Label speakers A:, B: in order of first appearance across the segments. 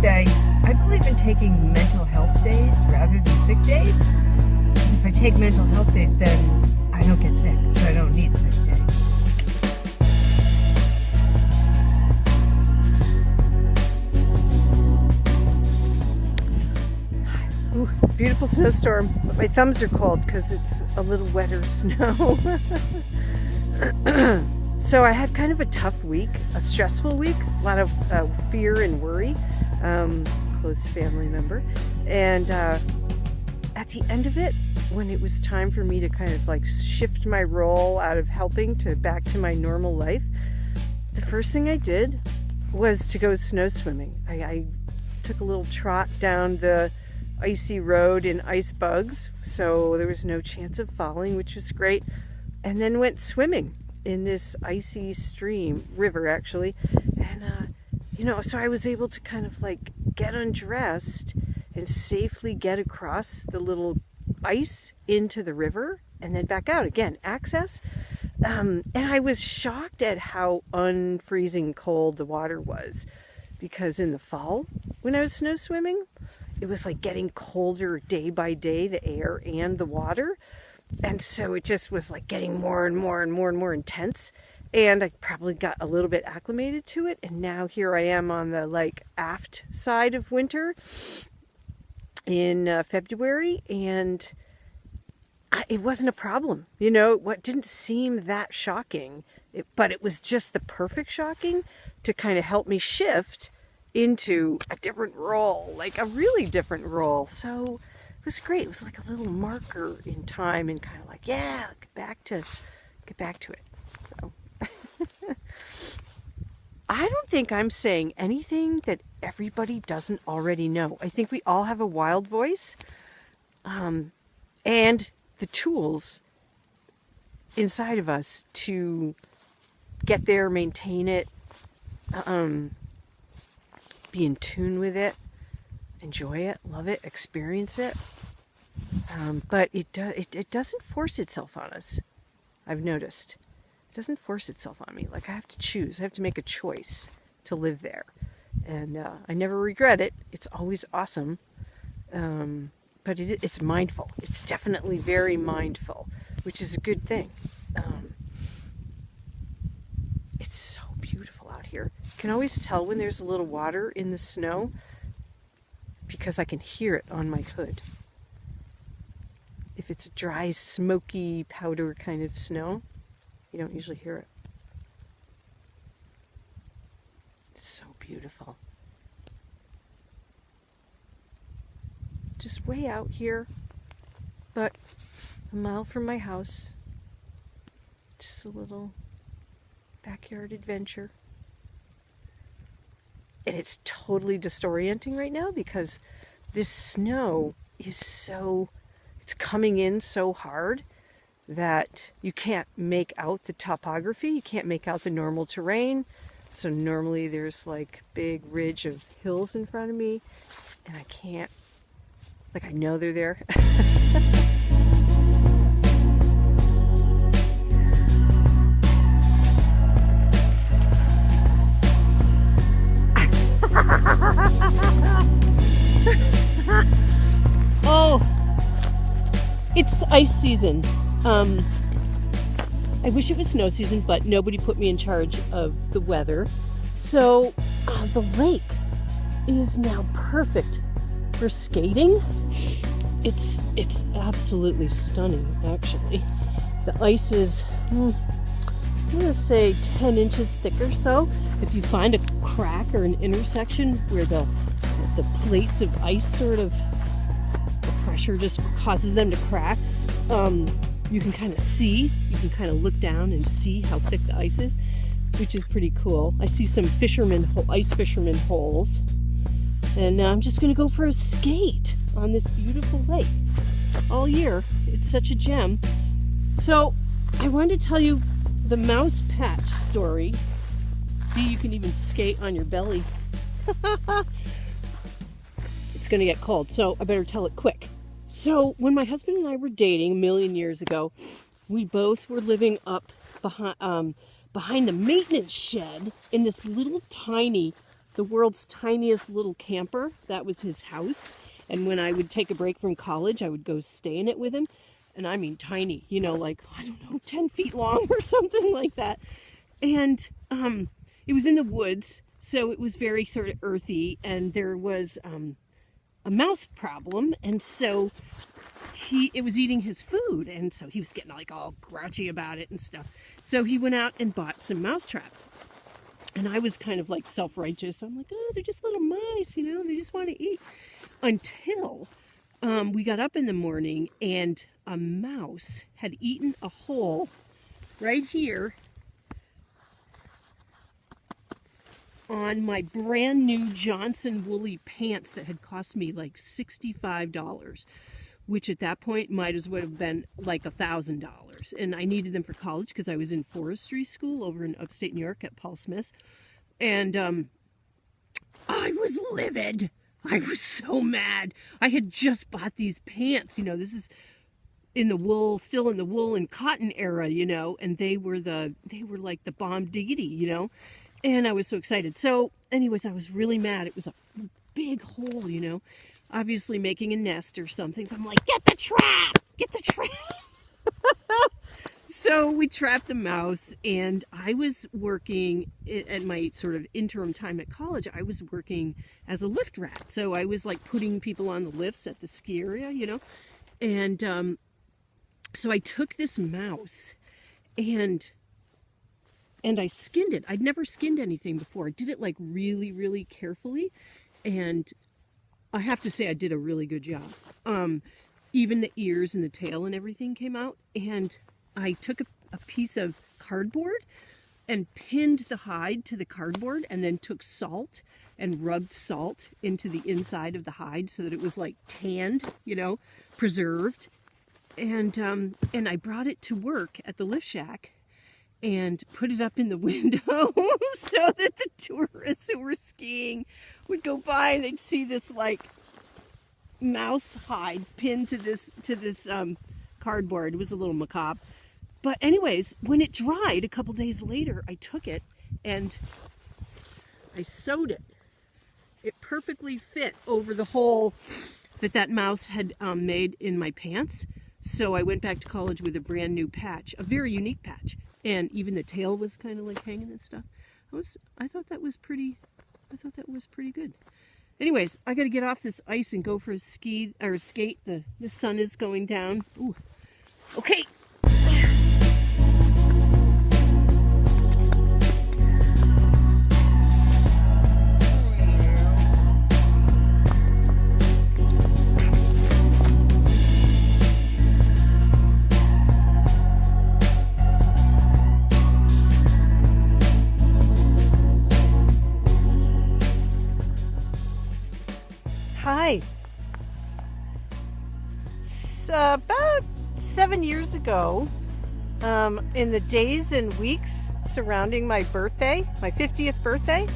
A: day, I believe in taking mental health days rather than sick days. Because if I take mental health days, then I don't get sick, so I don't need sick days. Ooh, beautiful snowstorm. But my thumbs are cold because it's a little wetter snow. So I had kind of a tough week, a stressful week, a lot of fear and worry, close family member. And at the end of it, when it was time for me to kind of like shift my role out of helping to back to my normal life, the first thing I did was to go snow swimming. I took a little trot down the icy road in ice bugs, so there was no chance of falling, which was great, and then went swimming in this icy river actually, and so I was able to kind of like get undressed and safely get across the little ice into the river and then back out again, access. And I was shocked at how unfreezing cold the water was, because in the fall when I was snow swimming, it was like getting colder day by day, the air and the water. And so it just was like getting more and more and more and more intense. And I probably got a little bit acclimated to it. And now here I am on the like aft side of winter in February. And it wasn't a problem. What didn't seem that shocking, but it was just the perfect shocking to kind of help me shift into a different role, like a really different role. So it was great. It was like a little marker in time and kind of like, yeah, get back to it. So I don't think I'm saying anything that everybody doesn't already know. I think we all have a wild voice, and the tools inside of us to get there, maintain it, be in tune with it, enjoy it, love it, experience it. But it doesn't force itself on us. I've noticed. It doesn't force itself on me. Like I have to choose. I have to make a choice to live there. And I never regret it. It's always awesome. But it's mindful. It's definitely very mindful, which is a good thing. It's so beautiful out here. You can always tell when there's a little water in the snow because I can hear it on my hood. If it's a dry, smoky, powder kind of snow, you don't usually hear it. It's so beautiful. Just way out here, but a mile from my house. Just a little backyard adventure. And it's totally disorienting right now because this snow is it's coming in so hard that you can't make out the topography. You can't make out the normal terrain. So normally there's like big ridge of hills in front of me, and I can't, like I know they're there. Oh, it's ice season. I wish it was snow season, but nobody put me in charge of the weather. So the lake is now perfect for skating. It's absolutely stunning, actually. The ice is, I'm gonna say 10 inches thick or so. If you find a crack or an intersection where the plates of ice sort of, the pressure just causes them to crack, you can kind of see, you can kind of look down and see how thick the ice is, which is pretty cool. I see some ice fisherman holes, and I'm just going to go for a skate on this beautiful lake all year. It's such a gem. So I wanted to tell you the mouse patch story. See, you can even skate on your belly. It's going to get cold, so I better tell it quick. So when my husband and I were dating a million years ago, we both were living up behind the maintenance shed in this little tiny the world's tiniest little camper. That was his house. And when I would take a break from college, I would go stay in it with him. And I mean tiny, you know, like, I don't know, 10 feet long or something like that. And it was in the woods, so it was very sort of earthy, and there was a mouse problem, and so it was eating his food, and so he was getting like all grouchy about it and stuff. So he went out and bought some mouse traps. And I was kind of like self-righteous. I'm like, oh, they're just little mice, you know, they just want to eat. Until we got up in the morning and a mouse had eaten a hole right here on my brand new Johnson woolly pants that had cost me like $65, which at that point might as well have been like $1,000. And I needed them for college because I was in forestry school over in upstate New York at Paul Smith's. And I was livid. I was so mad. I had just bought these pants. You know, this is in the wool, still in the wool and cotton era, you know, and they were like the bomb diggity, you know. And I was so excited. So anyways, I was really mad. It was a big hole, you know, obviously making a nest or something. So I'm like, get the trap, get the trap. So we trapped the mouse, and I was working at my sort of interim time at college. I was working as a lift rat. So I was like putting people on the lifts at the ski area, you know. And so I took this mouse and I skinned it. I'd never skinned anything before. I did it like really, really carefully. And I have to say I did a really good job. Even the ears and the tail and everything came out. And I took a piece of cardboard and pinned the hide to the cardboard, and then took salt and rubbed salt into the inside of the hide so that it was like tanned, you know, preserved. And I brought it to work at the lift shack and put it up in the window so that the tourists who were skiing would go by and they'd see this like mouse hide pinned to this cardboard. It was a little macabre. But anyways, when it dried a couple days later, I took it and I sewed it. It perfectly fit over the hole that mouse had made in my pants. So I went back to college with a brand new patch, a very unique patch. And even the tail was kind of like hanging and stuff. I thought that was pretty good. Anyways, I got to get off this ice and go for a skate. The sun is going down. Ooh. Okay. Hi. About 7 years ago, in the days and weeks surrounding my birthday, my 50th birthday,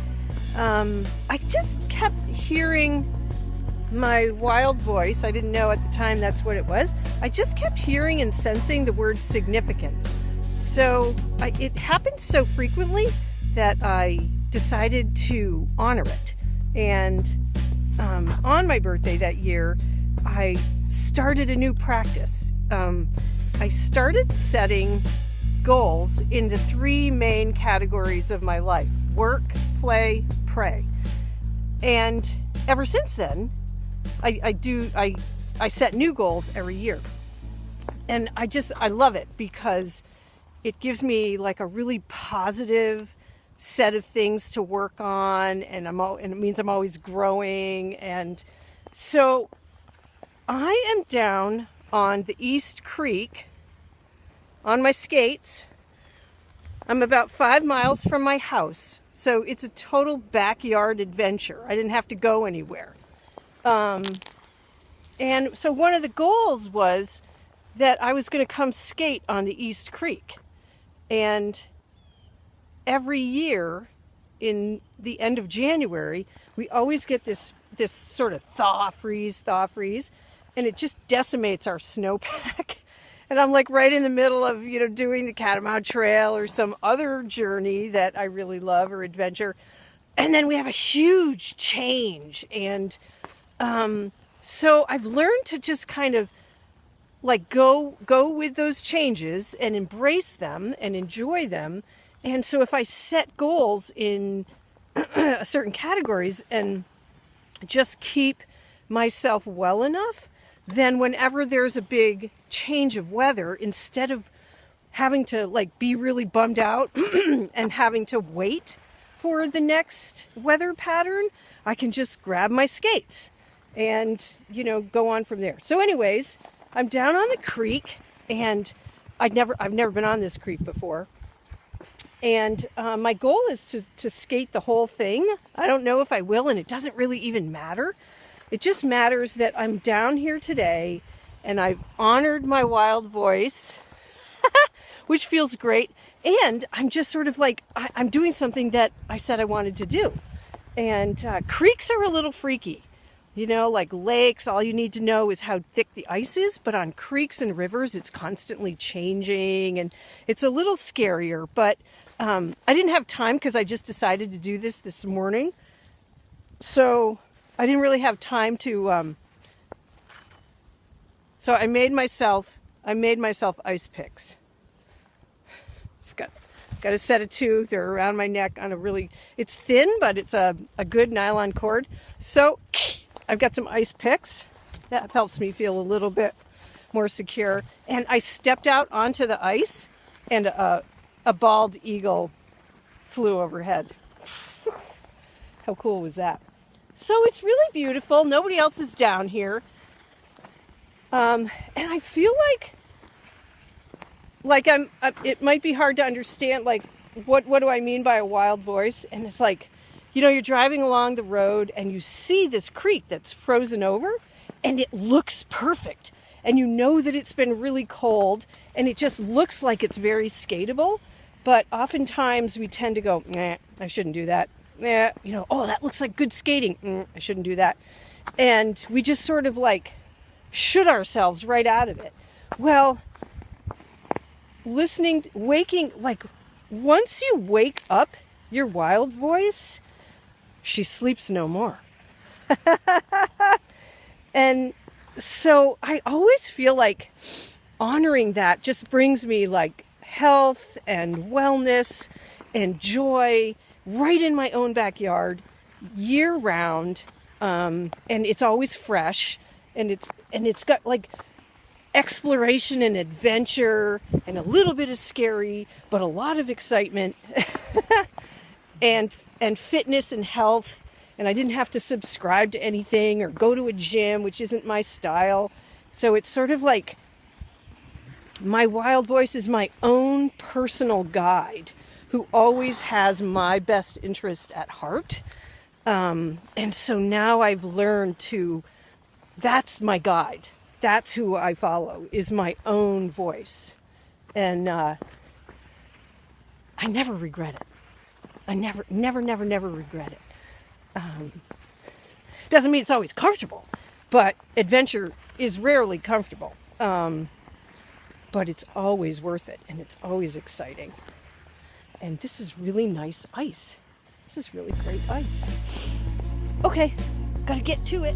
A: I just kept hearing my wild voice. I didn't know at the time that's what it was. I just kept hearing and sensing the word significant. So it happened so frequently that I decided to honor it. And on my birthday that year, I started a new practice. I started setting goals in the three main categories of my life: work, play, pray. And ever since then, I set new goals every year. And I love it because it gives me like a really positive set of things to work on, and it means I'm always growing. And so I am down on the East Creek on my skates. I'm about 5 miles from my house, so it's a total backyard adventure. I didn't have to go anywhere. And so one of the goals was that I was going to come skate on the East Creek. And every year in the end of January, we always get this sort of thaw freeze, and it just decimates our snowpack. And I'm like right in the middle of, doing the Catamount Trail or some other journey that I really love or adventure. And then we have a huge change. And so I've learned to just kind of like go with those changes and embrace them and enjoy them. And so if I set goals in certain categories and just keep myself well enough, then whenever there's a big change of weather, instead of having to like be really bummed out and having to wait for the next weather pattern, I can just grab my skates and, you know, go on from there. So anyways, I'm down on the creek, and I've never been on this creek before. And my goal is to skate the whole thing. I don't know if I will, and it doesn't really even matter. It just matters that I'm down here today, and I've honored my wild voice, which feels great. And I'm just sort of like, I'm doing something that I said I wanted to do. And creeks are a little freaky. You know, like lakes, all you need to know is how thick the ice is. But on creeks and rivers, it's constantly changing, and it's a little scarier. But I didn't have time because I just decided to do this morning. So I didn't really have time to... So I made myself ice picks. Got a set of two. They're around my neck on a really... It's thin, but it's a good nylon cord. So... I've got some ice picks. That helps me feel a little bit more secure. And I stepped out onto the ice, and a bald eagle flew overhead. How cool was that? So it's really beautiful. Nobody else is down here. And I feel like I'm, it might be hard to understand, like, what do I mean by a wild voice? And it's like, you know, you're driving along the road and you see this creek that's frozen over, and it looks perfect. And you know that it's been really cold, and it just looks like it's very skatable. But oftentimes we tend to go, nah, I shouldn't do that. Nah, you know, oh, that looks like good skating. I shouldn't do that. And we just sort of like shoot ourselves right out of it. Well, waking, like once you wake up your wild voice, she sleeps no more. And so I always feel like honoring that just brings me like health and wellness and joy right in my own backyard year round. And it's always fresh, and it's got like exploration and adventure and a little bit of scary, but a lot of excitement. and fitness and health, and I didn't have to subscribe to anything or go to a gym, which isn't my style. So it's sort of like my wild voice is my own personal guide who always has my best interest at heart. And so now I've learned that's my guide. That's who I follow, is my own voice. And I never regret it. I never regret it. Doesn't mean it's always comfortable, but adventure is rarely comfortable. But it's always worth it, and it's always exciting. And this is really nice ice. This is really great ice. Okay, gotta get to it.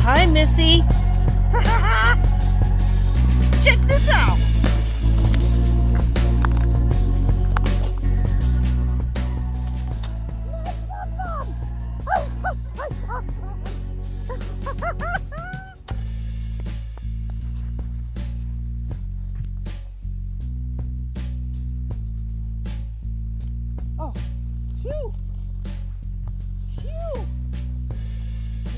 A: Hi, Missy. Check this out. Oh, phew. Phew.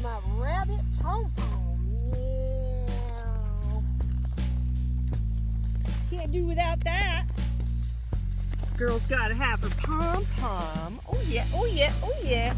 A: My rabbit pom-pom. Meow. Can't do without that. Girl's gotta have her pom-pom. Oh yeah, oh yeah, oh yeah.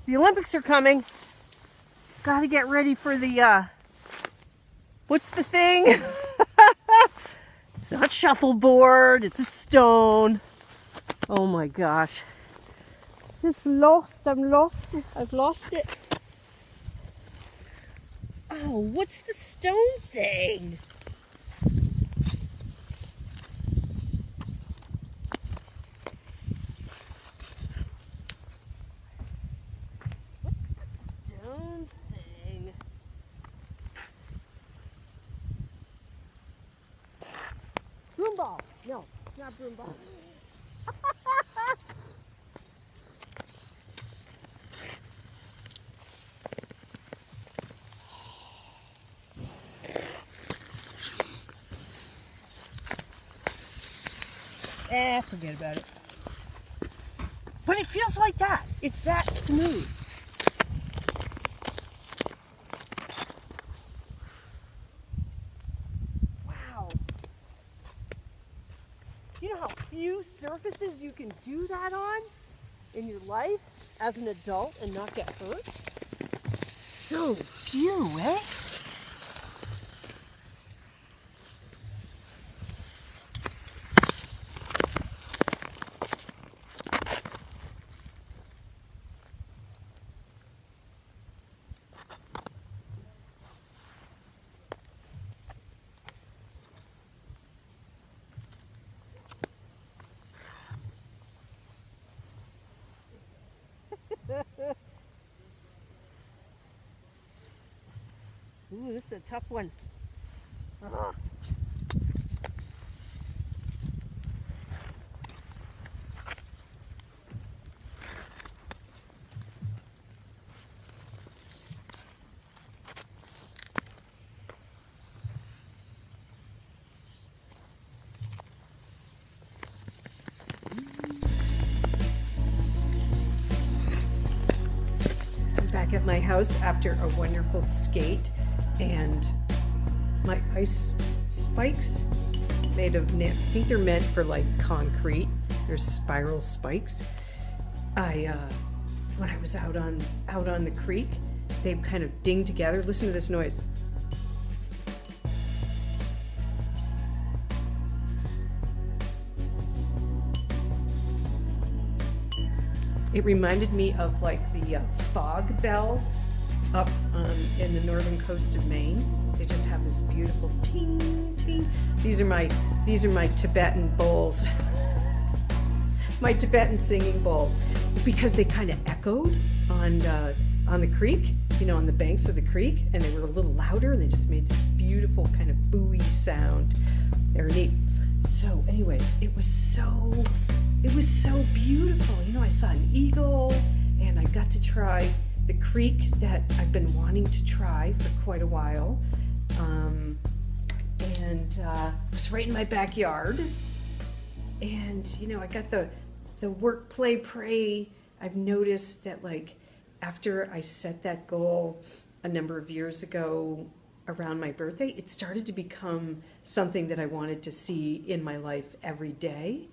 A: The Olympics are coming. Gotta get ready for the, what's the thing? It's not shuffleboard, it's a stone. Oh my gosh. It's lost, I'm lost. I've lost it. Oh, what's the stone thing? Broom ball. No, not broom ball. Forget about it. But it feels like that. It's that smooth. Wow. You know how few surfaces you can do that on in your life as an adult and not get hurt? So few, eh? Ooh, this is a tough one. Ugh. I'm back at my house after a wonderful skate, and my ice spikes made of I think they're meant for like concrete. They're spiral spikes. When I was out on the creek, they kind of ding together. Listen to this noise. It reminded me of like the fog bells up in the northern coast of Maine. They just have this beautiful ting ting. These are my Tibetan bowls, my Tibetan singing bowls, because they kind of echoed on the creek, you know, on the banks of the creek, and they were a little louder, and they just made this beautiful kind of buoy sound. They were neat. So, anyways, it was so beautiful. You know, I saw an eagle, and I got to try the creek that I've been wanting to try for quite a while, and it was right in my backyard. And you know, I got the work, play, pray. I've noticed that, like, after I set that goal a number of years ago around my birthday, it started to become something that I wanted to see in my life every day.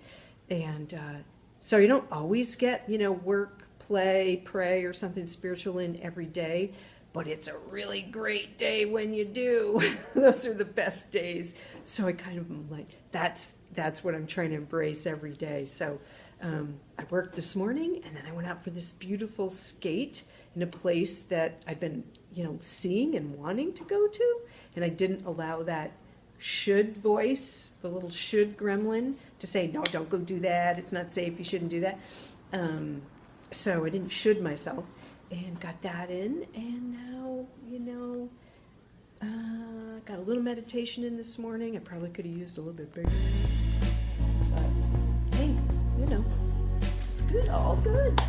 A: And so you don't always get, you know, work, play, pray, or something spiritual in every day, but it's a really great day when you do. Those are the best days. So I kind of am like, that's what I'm trying to embrace every day. So I worked this morning, and then I went out for this beautiful skate in a place that I've been, you know, seeing and wanting to go to, and I didn't allow that should voice, the little should gremlin, to say, no, don't go do that, it's not safe, you shouldn't do that. So I didn't should myself, and got that in, and now, you know, got a little meditation in this morning. I probably could have used a little bit bigger, but hey, you know, it's good, all good.